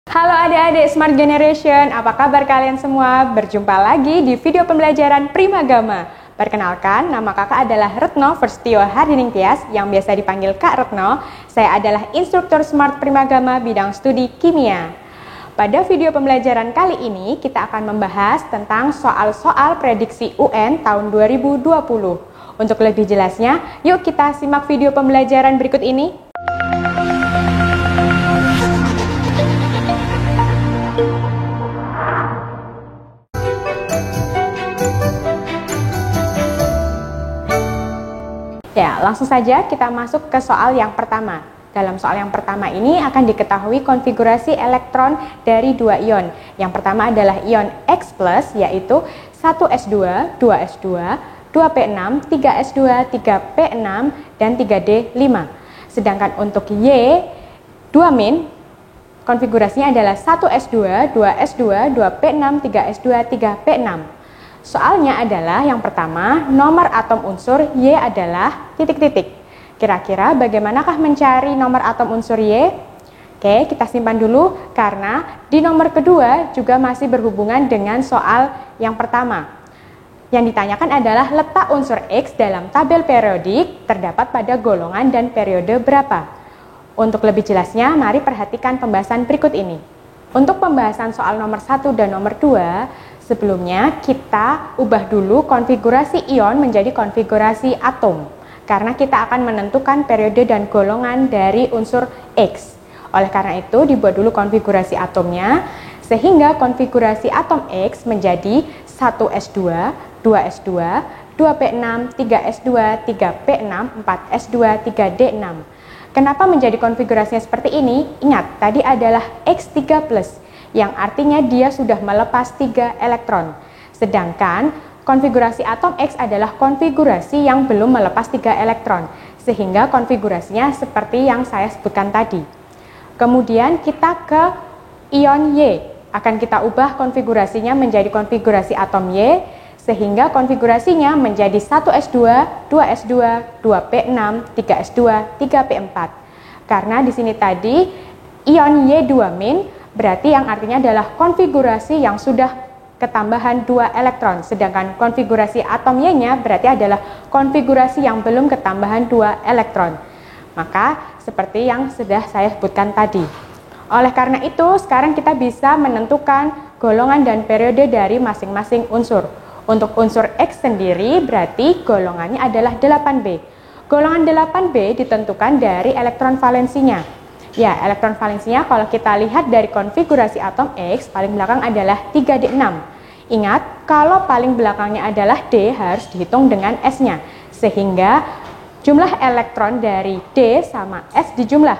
Halo adik-adik Smart Generation, apa kabar kalian semua? Berjumpa lagi di video pembelajaran Primagama. Perkenalkan, nama kakak adalah Retno Verstio Hardining Tias, yang biasa dipanggil Kak Retno. Saya adalah instruktur Smart Primagama bidang studi kimia. Pada video pembelajaran kali ini, kita akan membahas tentang soal-soal prediksi UN tahun 2020. Untuk lebih jelasnya, yuk kita simak video pembelajaran berikut ini. Ya, langsung saja kita masuk ke soal yang pertama. Dalam soal yang pertama ini akan diketahui konfigurasi elektron dari dua ion. Yang pertama adalah ion X+, yaitu 1s2, 2s2, 2p6, 3s2, 3p6, dan 3d5. Sedangkan untuk Y, 2-, konfigurasinya adalah 1s2, 2s2, 2p6, 3s2, 3p6. Soalnya adalah yang pertama, nomor atom unsur Y adalah titik-titik. Kira-kira bagaimanakah mencari nomor atom unsur Y? Oke, kita simpan dulu karena di nomor kedua juga masih berhubungan dengan soal yang pertama. Yang ditanyakan adalah letak unsur X dalam tabel periodik terdapat pada golongan dan periode berapa. Untuk lebih jelasnya, mari perhatikan pembahasan berikut ini. Untuk pembahasan soal nomor 1 dan nomor 2, sebelumnya kita ubah dulu konfigurasi ion menjadi konfigurasi atom, karena kita akan menentukan periode dan golongan dari unsur X. Oleh karena itu, dibuat dulu konfigurasi atomnya, sehingga konfigurasi atom X menjadi 1s2, 2s2, 2p6, 3s2, 3p6, 4s2, 3d6. Kenapa menjadi konfigurasinya seperti ini? Ingat, tadi adalah X3+, yang artinya dia sudah melepas 3 elektron. Sedangkan konfigurasi atom X adalah konfigurasi yang belum melepas 3 elektron, sehingga konfigurasinya seperti yang saya sebutkan tadi. Kemudian kita ke ion Y, akan kita ubah konfigurasinya menjadi konfigurasi atom Y, sehingga konfigurasinya menjadi 1s2, 2s2, 2p6, 3s2, 3p4. Karena di sini tadi ion Y2- berarti yang artinya adalah konfigurasi yang sudah ketambahan 2 elektron, sedangkan konfigurasi atom Y-nya berarti adalah konfigurasi yang belum ketambahan 2 elektron. Maka seperti yang sudah saya sebutkan tadi. Oleh karena itu, sekarang kita bisa menentukan golongan dan periode dari masing-masing unsur. Untuk unsur X sendiri berarti golongannya adalah 8B. Golongan 8B ditentukan dari elektron valensinya. Ya, elektron valensinya kalau kita lihat dari konfigurasi atom X, paling belakang adalah 3D6. Ingat, kalau paling belakangnya adalah D, harus dihitung dengan S-nya. Sehingga jumlah elektron dari D sama S dijumlah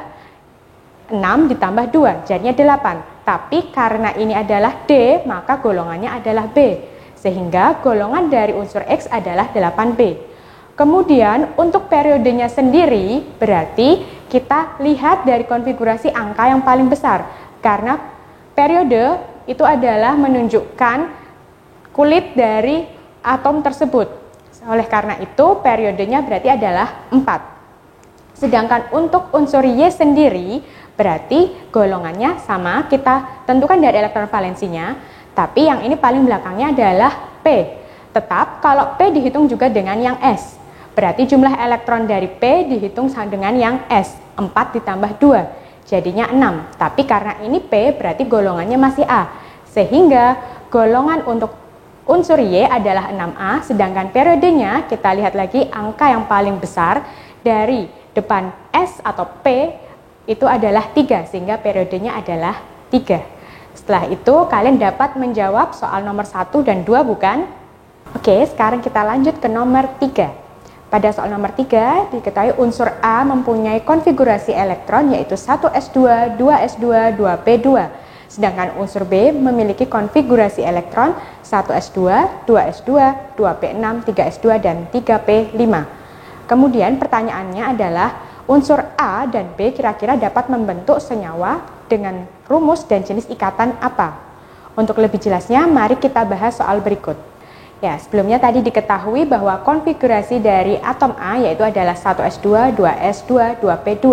6 ditambah 2, jadinya 8. Tapi karena ini adalah D, maka golongannya adalah B. Sehingga golongan dari unsur X adalah 8B. Kemudian untuk periodenya sendiri berarti kita lihat dari konfigurasi angka yang paling besar. Karena periode itu adalah menunjukkan kulit dari atom tersebut. Oleh karena itu periodenya berarti adalah 4. Sedangkan untuk unsur Y sendiri berarti golongannya sama, kita tentukan dari elektron valensinya. Tapi yang ini paling belakangnya adalah P. Tetap kalau P dihitung juga dengan yang S. Berarti jumlah elektron dari P dihitung dengan yang S. 4 ditambah 2. Jadinya 6. Tapi karena ini P berarti golongannya masih A. Sehingga golongan untuk unsur Y adalah 6A. Sedangkan periodenya kita lihat lagi angka yang paling besar dari depan S atau P itu adalah 3. Sehingga periodenya adalah 3. Setelah itu kalian dapat menjawab soal nomor 1 dan 2 bukan? Oke, sekarang kita lanjut ke nomor 3. Pada soal nomor 3 diketahui unsur A mempunyai konfigurasi elektron yaitu 1s2, 2s2, 2p2. Sedangkan unsur B memiliki konfigurasi elektron 1s2, 2s2, 2p6, 3s2, dan 3p5. Kemudian pertanyaannya adalah unsur A dan B kira-kira dapat membentuk senyawa dengan rumus dan jenis ikatan apa? Untuk lebih jelasnya, mari kita bahas soal berikut. Ya, sebelumnya tadi diketahui bahwa konfigurasi dari atom A yaitu adalah 1s2, 2s2, 2p2.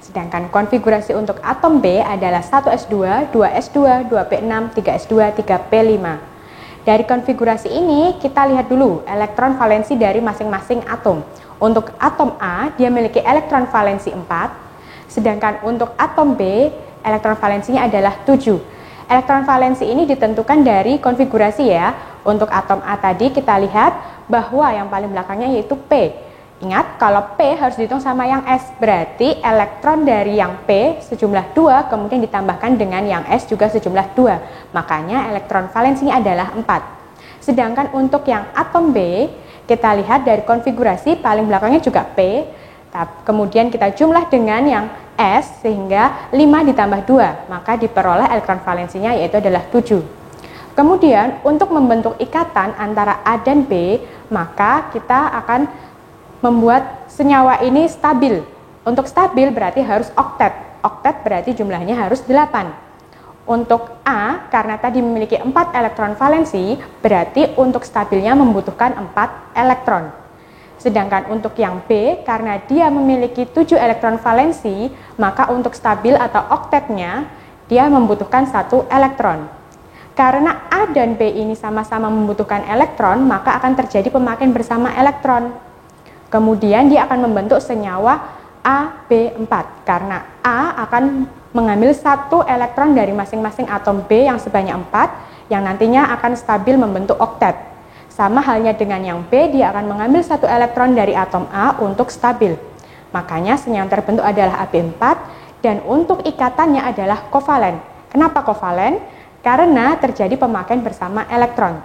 Sedangkan konfigurasi untuk atom B adalah 1s2, 2s2, 2p6, 3s2, 3p5. Dari konfigurasi ini kita lihat dulu elektron valensi dari masing-masing atom. Untuk atom A dia memiliki elektron valensi 4, sedangkan untuk atom B elektron valensinya adalah 7. Elektron valensi ini ditentukan dari konfigurasi ya. Untuk atom A tadi kita lihat bahwa yang paling belakangnya yaitu P. Ingat kalau P harus dihitung sama yang S, berarti elektron dari yang P sejumlah 2 kemudian ditambahkan dengan yang S juga sejumlah 2. Makanya elektron valensinya adalah 4. Sedangkan untuk yang atom B kita lihat dari konfigurasi paling belakangnya juga P. Kemudian kita jumlah dengan yang S sehingga 5 ditambah 2, maka diperoleh elektron valensinya yaitu adalah 7. Kemudian untuk membentuk ikatan antara A dan B, maka kita akan membuat senyawa ini stabil. Untuk stabil berarti harus oktet. Oktet berarti jumlahnya harus 8. Untuk A, karena tadi memiliki 4 elektron valensi, berarti untuk stabilnya membutuhkan 4 elektron. Sedangkan untuk yang B, karena dia memiliki 7 elektron valensi, maka untuk stabil atau oktetnya, dia membutuhkan 1 elektron. Karena A dan B ini sama-sama membutuhkan elektron, maka akan terjadi pemakaian bersama elektron. Kemudian dia akan membentuk senyawa AB4, karena A akan mengambil 1 elektron dari masing-masing atom B yang sebanyak 4, yang nantinya akan stabil membentuk oktet. Sama halnya dengan yang B, dia akan mengambil 1 elektron dari atom A untuk stabil. Makanya senyawa yang terbentuk adalah AB4, dan untuk ikatannya adalah kovalen. Kenapa kovalen? Karena terjadi pemakaian bersama elektron.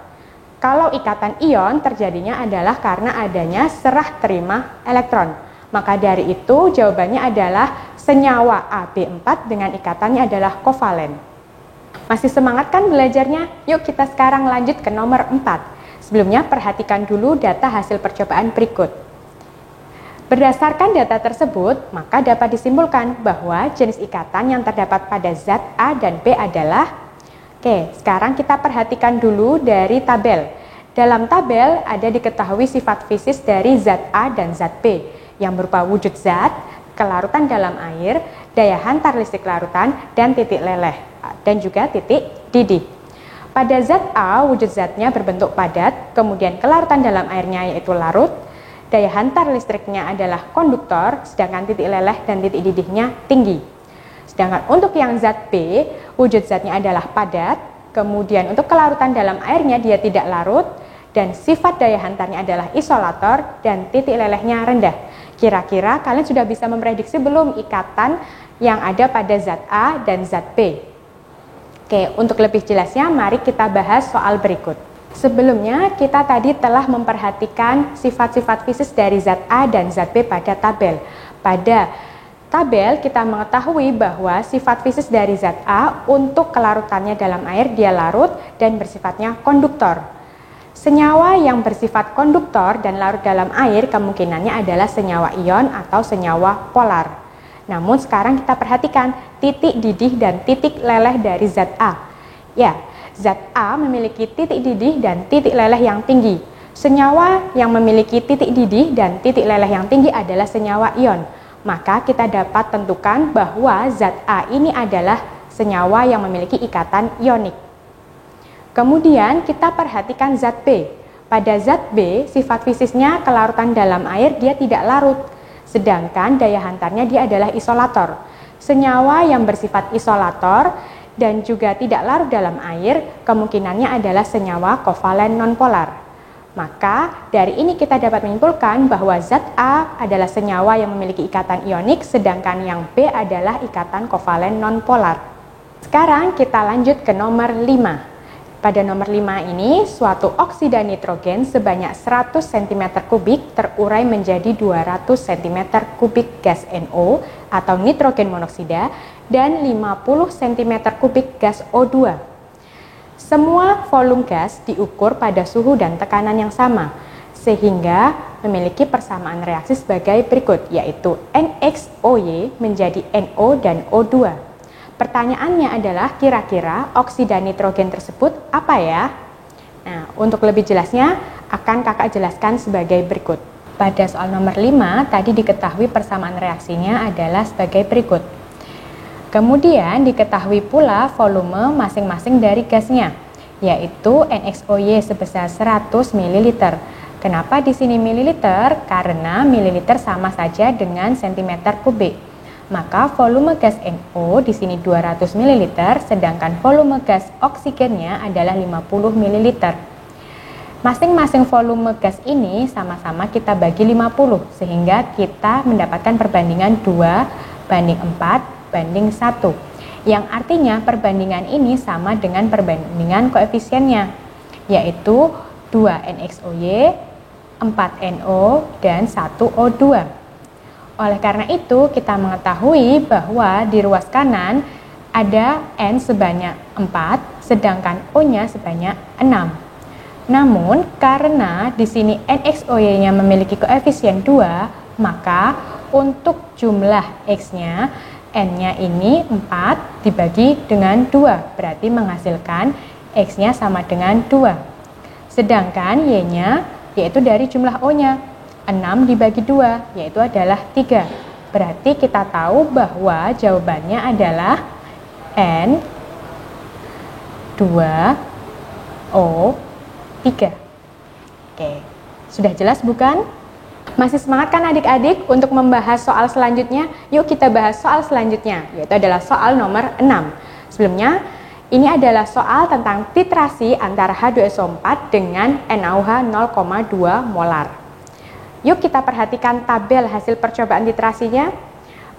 Kalau ikatan ion terjadinya adalah karena adanya serah terima elektron. Maka dari itu jawabannya adalah senyawa AB4 dengan ikatannya adalah kovalen. Masih semangat kan belajarnya? Yuk kita sekarang lanjut ke nomor 4. Sebelumnya perhatikan dulu data hasil percobaan berikut. Berdasarkan data tersebut, maka dapat disimpulkan bahwa jenis ikatan yang terdapat pada zat A dan B adalah. Oke, sekarang kita perhatikan dulu dari tabel. Dalam tabel ada diketahui sifat fisis dari zat A dan zat B yang berupa wujud zat, kelarutan dalam air, daya hantar listrik larutan, dan titik leleh, dan juga titik didih. Pada zat A, wujud zatnya berbentuk padat, kemudian kelarutan dalam airnya yaitu larut, daya hantar listriknya adalah konduktor, sedangkan titik leleh dan titik didihnya tinggi. Sedangkan untuk yang zat B, wujud zatnya adalah padat, kemudian untuk kelarutan dalam airnya dia tidak larut, dan sifat daya hantarnya adalah isolator, dan titik lelehnya rendah. Kira-kira kalian sudah bisa memprediksi belum ikatan yang ada pada zat A dan zat B? Oke, untuk lebih jelasnya mari kita bahas soal berikut. Sebelumnya kita tadi telah memperhatikan sifat-sifat fisis dari zat A dan zat B pada tabel. Pada tabel kita mengetahui bahwa sifat fisis dari zat A untuk kelarutannya dalam air dia larut dan bersifatnya konduktor. Senyawa yang bersifat konduktor dan larut dalam air kemungkinannya adalah senyawa ion atau senyawa polar. Namun sekarang kita perhatikan titik didih dan titik leleh dari zat A. Ya, zat A memiliki titik didih dan titik leleh yang tinggi. Senyawa yang memiliki titik didih dan titik leleh yang tinggi adalah senyawa ion. Maka kita dapat tentukan bahwa zat A ini adalah senyawa yang memiliki ikatan ionik. Kemudian kita perhatikan zat B. Pada zat B, sifat fisisnya kelarutan dalam air dia tidak larut, sedangkan daya hantarnya dia adalah isolator. Senyawa yang bersifat isolator dan juga tidak larut dalam air, kemungkinannya adalah senyawa kovalen nonpolar. Maka dari ini kita dapat menyimpulkan bahwa zat A adalah senyawa yang memiliki ikatan ionik, sedangkan yang B adalah ikatan kovalen nonpolar. Sekarang kita lanjut ke nomor 5. Pada nomor 5 ini, suatu oksida nitrogen sebanyak 100 cm3 terurai menjadi 200 cm3 gas NO atau nitrogen monoksida dan 50 cm3 gas O2. Semua volume gas diukur pada suhu dan tekanan yang sama, sehingga memiliki persamaan reaksi sebagai berikut, yaitu NXOY menjadi NO dan O2. Pertanyaannya adalah kira-kira oksida nitrogen tersebut apa ya? Nah, untuk lebih jelasnya akan kakak jelaskan sebagai berikut. Pada soal nomor 5, tadi diketahui persamaan reaksinya adalah sebagai berikut. Kemudian diketahui pula volume masing-masing dari gasnya, yaitu NaOY sebesar 100 ml. Kenapa di sini mililiter? Karena mililiter sama saja dengan cm kubik. Maka volume gas NO di sini 200 ml, sedangkan volume gas oksigennya adalah 50 ml. Masing-masing volume gas ini sama-sama kita bagi 50, sehingga kita mendapatkan perbandingan 2:4:1. Yang artinya perbandingan ini sama dengan perbandingan koefisiennya, yaitu 2 NaOY, 4 NO, dan 1 O2. Oleh karena itu, kita mengetahui bahwa di ruas kanan ada N sebanyak 4, sedangkan O-nya sebanyak 6. Namun, karena di sini NaOY-nya memiliki koefisien 2, maka untuk jumlah X-nya, N-nya ini 4 dibagi dengan 2, berarti menghasilkan X-nya sama dengan 2. Sedangkan Y-nya, yaitu dari jumlah O-nya, 6 dibagi 2, yaitu adalah 3. Berarti kita tahu bahwa jawabannya adalah N 2O3. Oke, sudah jelas bukan? Masih semangat kan adik-adik untuk membahas soal selanjutnya? Yuk kita bahas soal selanjutnya, yaitu adalah soal nomor 6. Sebelumnya, ini adalah soal tentang titrasi antara H2SO4 dengan NaOH 0,2 molar. Yuk kita perhatikan tabel hasil percobaan titrasinya.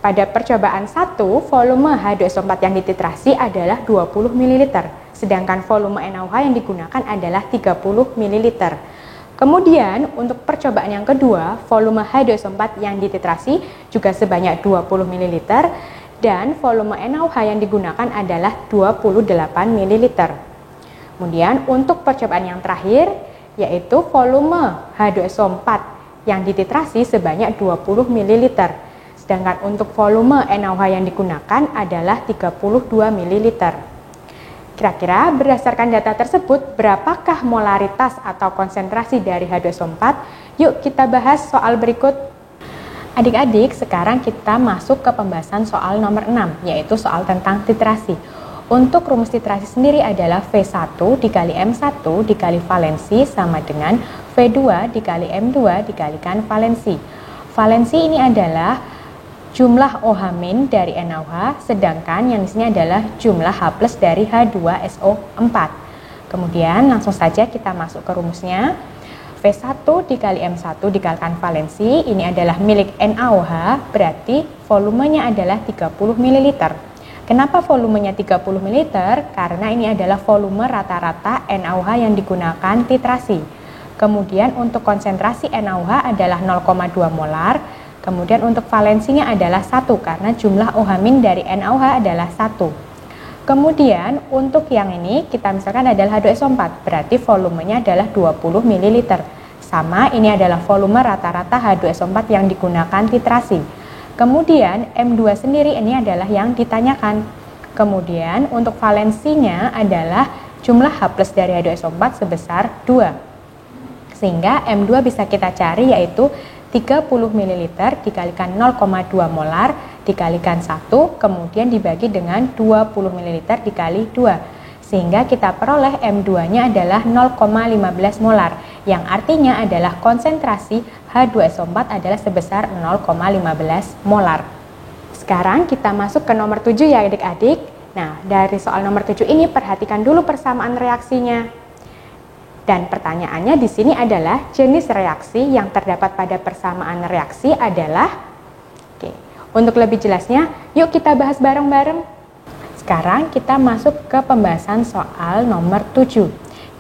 Pada percobaan 1, volume H2SO4 yang dititrasi adalah 20 ml, sedangkan volume NaOH yang digunakan adalah 30 ml. Kemudian untuk percobaan yang kedua, volume H2SO4 yang dititrasi juga sebanyak 20 ml, dan volume NaOH yang digunakan adalah 28 ml. Kemudian untuk percobaan yang terakhir, yaitu volume H2SO4 yang dititrasi sebanyak 20 ml, sedangkan untuk volume NaOH yang digunakan adalah 32 ml. Kira-kira berdasarkan data tersebut, berapakah molaritas atau konsentrasi dari H2SO4? Yuk kita bahas soal berikut. Adik-adik, sekarang kita masuk ke pembahasan soal nomor 6, yaitu soal tentang titrasi. Untuk rumus titrasi sendiri adalah V1 dikali M1 dikali valensi sama dengan V2 dikali M2 dikalikan valensi. Valensi ini adalah jumlah OH- dari NaOH, sedangkan yang di sini adalah jumlah H+ dari H2SO4. Kemudian langsung saja kita masuk ke rumusnya. V1 dikali M1 dikalikan valensi, ini adalah milik NaOH, berarti volumenya adalah 30 ml. Kenapa volumenya 30 ml? Karena ini adalah volume rata-rata NaOH yang digunakan titrasi. Kemudian untuk konsentrasi NaOH adalah 0,2 molar, kemudian untuk valensinya adalah 1, karena jumlah OH- dari NaOH adalah 1. Kemudian untuk yang ini kita misalkan adalah H2SO4, berarti volumenya adalah 20 ml. Sama, ini adalah volume rata-rata H2SO4 yang digunakan titrasi. Kemudian M2 sendiri ini adalah yang ditanyakan. Kemudian untuk valensinya adalah jumlah H+ dari H2SO4 sebesar 2. Sehingga M2 bisa kita cari yaitu 30 ml dikalikan 0,2 molar dikalikan 1, kemudian dibagi dengan 20 ml dikali 2. Sehingga kita peroleh M2-nya adalah 0,15 molar, yang artinya adalah konsentrasi H2SO4 adalah sebesar 0,15 molar. Sekarang kita masuk ke nomor 7 ya adik-adik. Nah, dari soal nomor 7 ini perhatikan dulu persamaan reaksinya. Dan pertanyaannya di sini adalah jenis reaksi yang terdapat pada persamaan reaksi adalah. Untuk lebih jelasnya, yuk kita bahas bareng-bareng. Sekarang kita masuk ke pembahasan soal nomor 7.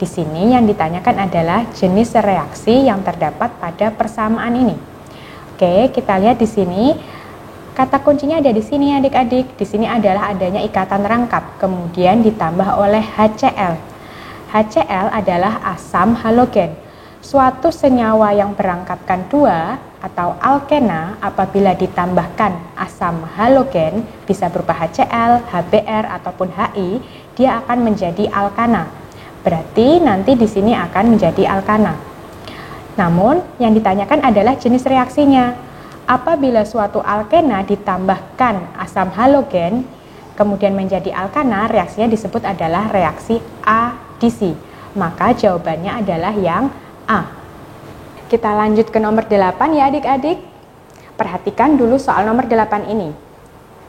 Di sini yang ditanyakan adalah jenis reaksi yang terdapat pada persamaan ini. Oke, kita lihat di sini. Kata kuncinya ada di sini adik-adik. Di sini adalah adanya ikatan rangkap, kemudian ditambah oleh HCl. HCl adalah asam halogen. Suatu senyawa yang berangkapkan 2 atau alkena apabila ditambahkan asam halogen bisa berupa HCl, HBr ataupun HI, dia akan menjadi alkana. Berarti nanti di sini akan menjadi alkana. Namun, yang ditanyakan adalah jenis reaksinya. Apabila suatu alkena ditambahkan asam halogen, kemudian menjadi alkana, reaksinya disebut adalah reaksi adisi. Maka jawabannya adalah yang A. Kita lanjut ke nomor 8 ya adik-adik. Perhatikan dulu soal nomor 8 ini.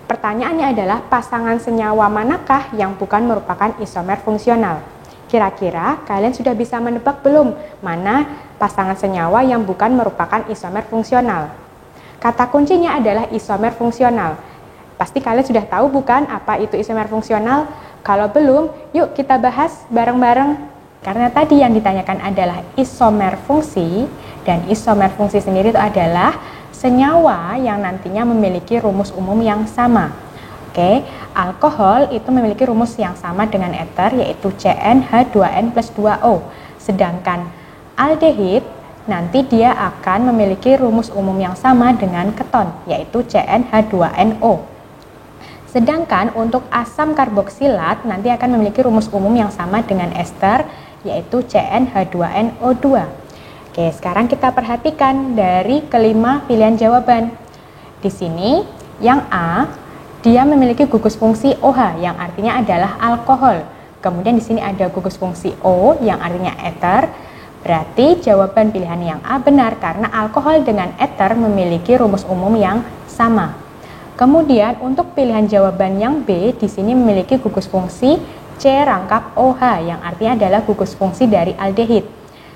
Pertanyaannya adalah pasangan senyawa manakah yang bukan merupakan isomer fungsional? Kira-kira kalian sudah bisa menebak belum mana pasangan senyawa yang bukan merupakan isomer fungsional? Kata kuncinya adalah isomer fungsional. Pasti kalian sudah tahu bukan apa itu isomer fungsional? Kalau belum, yuk kita bahas bareng-bareng. Karena tadi yang ditanyakan adalah isomer fungsi, dan isomer fungsi sendiri itu adalah senyawa yang nantinya memiliki rumus umum yang sama. Oke, alkohol itu memiliki rumus yang sama dengan ether, yaitu CnH2n plus 2O. Sedangkan aldehid nanti dia akan memiliki rumus umum yang sama dengan keton, yaitu CnH2nO. Sedangkan untuk asam karboksilat nanti akan memiliki rumus umum yang sama dengan ester, yaitu CnH2nO2. Oke, sekarang kita perhatikan dari kelima pilihan jawaban. Di sini yang A, dia memiliki gugus fungsi OH yang artinya adalah alkohol. Kemudian di sini ada gugus fungsi O yang artinya ether. Berarti jawaban pilihan yang A benar karena alkohol dengan ether memiliki rumus umum yang sama. Kemudian untuk pilihan jawaban yang B, di sini memiliki gugus fungsi C rangkap OH yang artinya adalah gugus fungsi dari aldehid.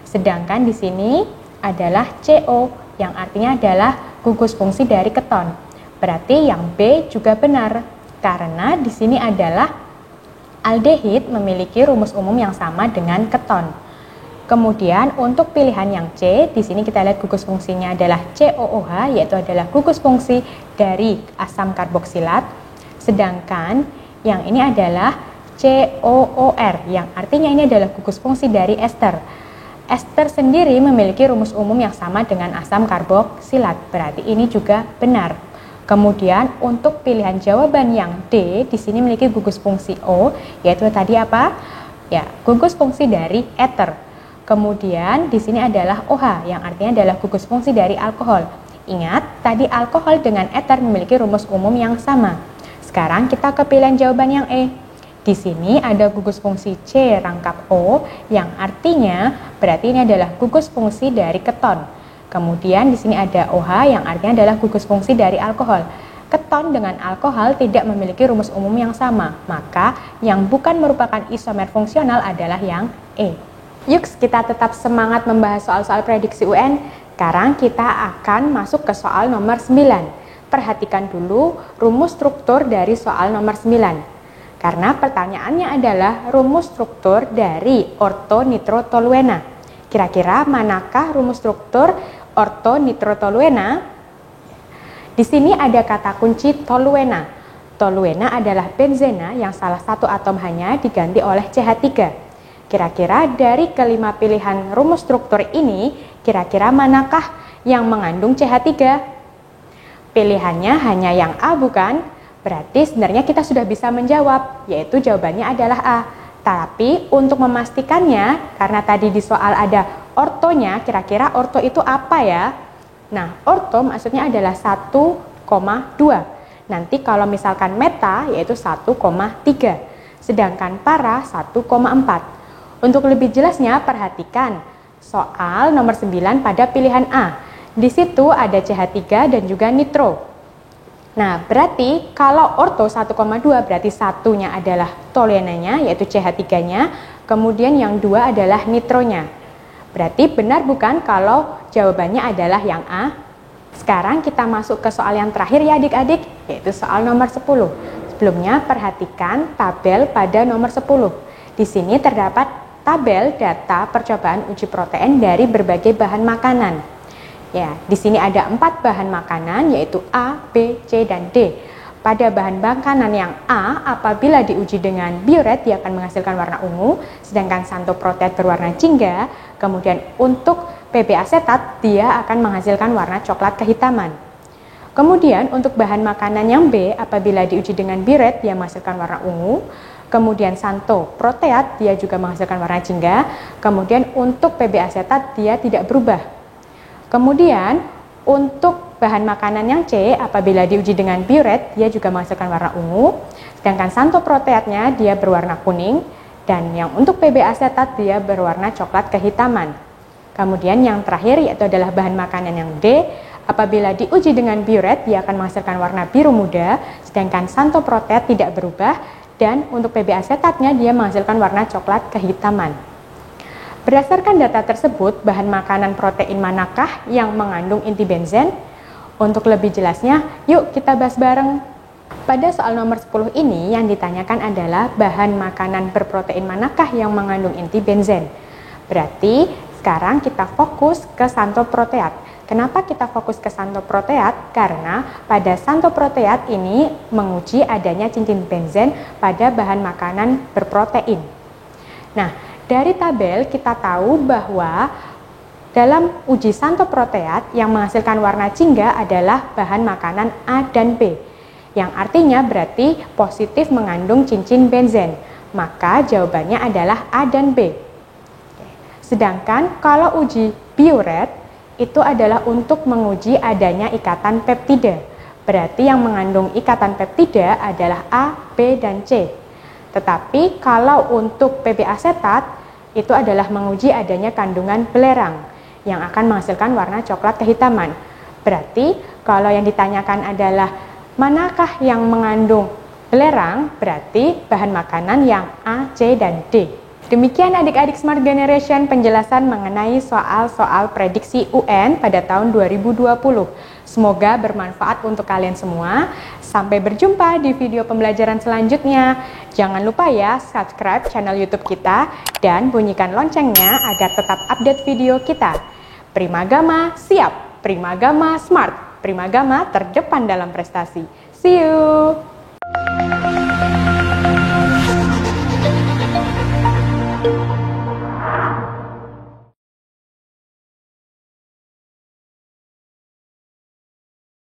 Sedangkan di sini adalah CO yang artinya adalah gugus fungsi dari keton. Berarti yang B juga benar karena di sini adalah aldehid memiliki rumus umum yang sama dengan keton. Kemudian untuk pilihan yang C, di sini kita lihat gugus fungsinya adalah COOH, yaitu adalah gugus fungsi dari asam karboksilat. Sedangkan yang ini adalah COOR, yang artinya ini adalah gugus fungsi dari ester. Ester sendiri memiliki rumus umum yang sama dengan asam karboksilat, berarti ini juga benar. Kemudian untuk pilihan jawaban yang D, di sini memiliki gugus fungsi O, yaitu tadi apa? Ya, gugus fungsi dari ether. Kemudian di sini adalah OH yang artinya adalah gugus fungsi dari alkohol. Ingat, tadi alkohol dengan ether memiliki rumus umum yang sama. Sekarang kita ke pilihan jawaban yang E. Di sini ada gugus fungsi C rangkap O yang artinya berarti ini adalah gugus fungsi dari keton. Kemudian di sini ada OH yang artinya adalah gugus fungsi dari alkohol. Keton dengan alkohol tidak memiliki rumus umum yang sama, maka yang bukan merupakan isomer fungsional adalah yang E. Yuk kita tetap semangat membahas soal-soal prediksi UN. Sekarang kita akan masuk ke soal nomor 9. Perhatikan dulu rumus struktur dari soal nomor 9. Karena pertanyaannya adalah rumus struktur dari ortonitrotoluena. Kira-kira manakah rumus struktur ortonitrotoluena? Di sini ada kata kunci toluena. Toluena adalah benzena yang salah satu atom hanya diganti oleh CH3. Kira-kira dari kelima pilihan rumus struktur ini, kira-kira manakah yang mengandung CH3? Pilihannya hanya yang A bukan? Berarti sebenarnya kita sudah bisa menjawab, yaitu jawabannya adalah A. Tapi untuk memastikannya, karena tadi di soal ada ortonya, kira-kira orto itu apa ya? Nah, orto maksudnya adalah 1,2. Nanti kalau misalkan meta, yaitu 1,3. Sedangkan para 1,4. Untuk lebih jelasnya, perhatikan soal nomor 9 pada pilihan A. Di situ ada CH3 dan juga nitro. Nah, berarti kalau orto 1,2 berarti satunya adalah toluenanya, yaitu CH3-nya, kemudian yang dua adalah nitronya. Berarti benar bukan kalau jawabannya adalah yang A? Sekarang kita masuk ke soal yang terakhir ya adik-adik, yaitu soal nomor 10. Sebelumnya perhatikan tabel pada nomor 10. Di sini terdapat tabel data percobaan uji protein dari berbagai bahan makanan. Ya, di sini ada 4 bahan makanan yaitu A, B, C, dan D. Pada bahan makanan yang A, apabila diuji dengan bioret dia akan menghasilkan warna ungu, sedangkan santoproteat berwarna jingga. Kemudian untuk PB asetat dia akan menghasilkan warna coklat kehitaman. Kemudian untuk bahan makanan yang B, apabila diuji dengan bioret dia menghasilkan warna ungu. Kemudian santoproteat dia juga menghasilkan warna jingga. Kemudian untuk PB asetat dia tidak berubah. Kemudian untuk bahan makanan yang C, apabila diuji dengan biuret dia juga menghasilkan warna ungu. Sedangkan santoproteatnya dia berwarna kuning. Dan yang untuk PB asetat dia berwarna coklat kehitaman. Kemudian yang terakhir yaitu adalah bahan makanan yang D. Apabila diuji dengan biuret dia akan menghasilkan warna biru muda. Sedangkan santoproteat tidak berubah. Dan untuk PB asetatnya dia menghasilkan warna coklat kehitaman. Berdasarkan data tersebut, bahan makanan protein manakah yang mengandung inti benzen? Untuk lebih jelasnya, yuk kita bahas bareng. Pada soal nomor 10 ini yang ditanyakan adalah bahan makanan berprotein manakah yang mengandung inti benzen. Berarti sekarang kita fokus ke santoproteat. Kenapa kita fokus ke santoproteat? Karena pada santoproteat ini menguji adanya cincin benzen pada bahan makanan berprotein. Nah, dari tabel kita tahu bahwa dalam uji santoproteat yang menghasilkan warna jingga adalah bahan makanan A dan B. Yang artinya berarti positif mengandung cincin benzen. Maka jawabannya adalah A dan B. Sedangkan kalau uji biuret itu adalah untuk menguji adanya ikatan peptida. Berarti yang mengandung ikatan peptida adalah A, B, dan C. Tetapi kalau untuk PB asetat itu adalah menguji adanya kandungan belerang yang akan menghasilkan warna coklat kehitaman. Berarti kalau yang ditanyakan adalah manakah yang mengandung belerang, berarti bahan makanan yang A, C, dan D. Demikian adik-adik Smart Generation penjelasan mengenai soal-soal prediksi UN pada tahun 2020. Semoga bermanfaat untuk kalian semua. Sampai berjumpa di video pembelajaran selanjutnya. Jangan lupa ya subscribe channel YouTube kita dan bunyikan loncengnya agar tetap update video kita. Primagama siap, Primagama smart, Primagama terdepan dalam prestasi. See you!